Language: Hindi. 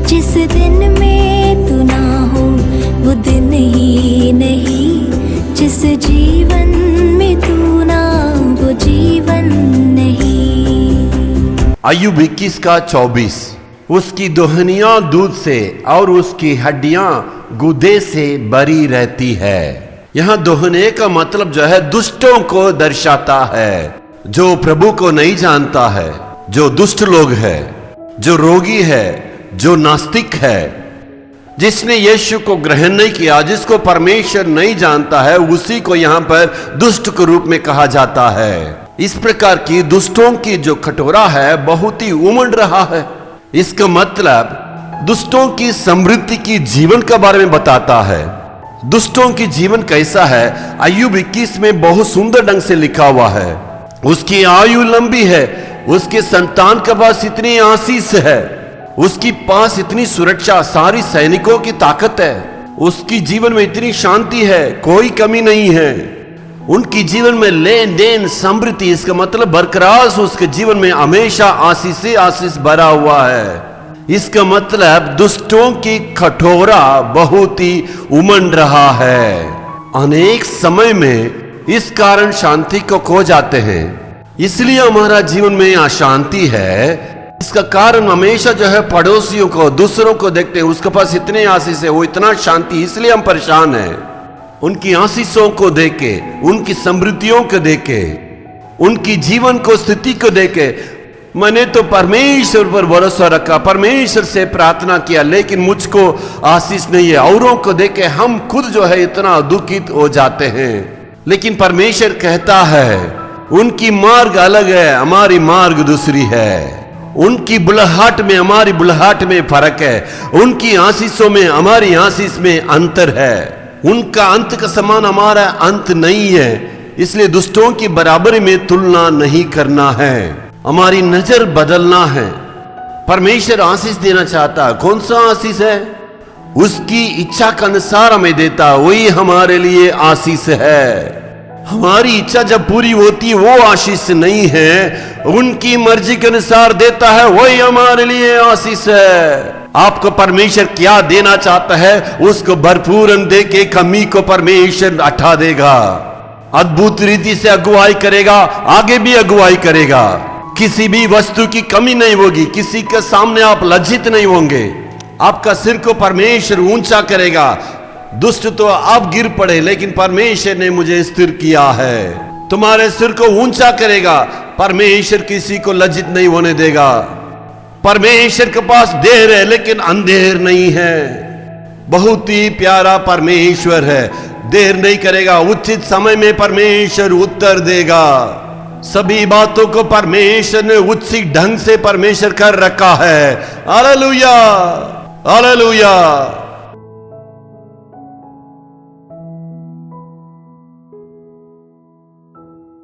जिस दिन में तू ना हो वो दिन ही नहीं, जिस जीवन में तू ना वो जीवन नहीं। अय्यूब 21 का 24। उसकी दोहनियां दूध से और उसकी हड्डियां गुदे से भरी रहती है। यहाँ दोहने का मतलब जो है दुष्टों को दर्शाता है, जो प्रभु को नहीं जानता है, जो दुष्ट लोग है, जो रोगी है, जो नास्तिक है, जिसने यीशु को ग्रहण नहीं किया, जिसको परमेश्वर नहीं जानता है, उसी को यहाँ पर दुष्ट के रूप में कहा जाता है। इस प्रकार की दुष्टों की जो कटोरा है बहुत ही उमड़ रहा है। इसका मतलब दुष्टों की समृद्धि की जीवन के बारे में बताता है। दुष्टों की जीवन कैसा है, अय्यूब 21 में बहुत सुंदर ढंग से लिखा हुआ है। उसकी आयु लंबी है, उसके संतान के पास इतनी आशीष है, उसके पास इतनी सुरक्षा, सारी सैनिकों की ताकत है, उसकी जीवन में इतनी शांति है, कोई कमी नहीं है। उनकी जीवन में लेन देन समृद्धि, इसका मतलब बरकरार उसके जीवन में हमेशा आशीष से आशीष भरा हुआ है। इसका मतलब दुष्टों की कटोरा बहुत ही उमड़ रहा है। अनेक समय में इस कारण शांति को खो जाते हैं, इसलिए हमारा जीवन में अशांति है। इसका कारण हमेशा जो है पड़ोसियों को, दूसरों को देखते हैं, उसके पास इतने आशीष है, वो इतना शांति, इसलिए हम परेशान हैं। उनकी आशीषों को देखे, उनकी समृद्धियों को देखे, उनकी जीवन को, स्थिति को देखे, मैंने तो परमेश्वर पर भरोसा रखा, परमेश्वर से प्रार्थना किया, लेकिन मुझको आशीष नहीं है। औरों को देखे हम खुद जो है इतना दुखित हो जाते हैं। लेकिन परमेश्वर कहता है उनकी मार्ग अलग है, हमारी मार्ग दूसरी है। उनकी बुलाहट में हमारी बुलाहट में फर्क है, उनकी आशीषों में हमारी आशीष में अंतर है। उनका अंत का समान हमारा अंत नहीं है, इसलिए दुष्टों की बराबरी में तुलना नहीं करना है, हमारी नजर बदलना है। परमेश्वर आशीष देना चाहता है। कौन सा आशीष है? उसकी इच्छा के अनुसार हमें देता, वही हमारे लिए आशीष है। हमारी इच्छा जब पूरी होती वो आशीष नहीं है, उनकी मर्जी के अनुसार देता है, वही हमारे लिए आशीष है। आपको परमेश्वर क्या देना चाहता है, उसको भरपूर दे के कमी को परमेश्वर हटा देगा। अद्भुत रीति से अगुवाई करेगा, आगे भी अगुवाई करेगा। किसी भी वस्तु की कमी नहीं होगी, किसी के सामने आप लज्जित नहीं होंगे। आपका सिर को परमेश्वर ऊंचा करेगा। दुष्ट तो अब गिर पड़े, लेकिन परमेश्वर ने मुझे स्थिर किया है। तुम्हारे सिर को ऊंचा करेगा, परमेश्वर किसी को लज्जित नहीं होने देगा। परमेश्वर के पास देर है लेकिन अंधेर नहीं है। बहुत ही प्यारा परमेश्वर है, देर नहीं करेगा, उचित समय में परमेश्वर उत्तर देगा। सभी बातों को परमेश्वर ने उचित ढंग से परमेश्वर कर रखा है। Hallelujah, hallelujah.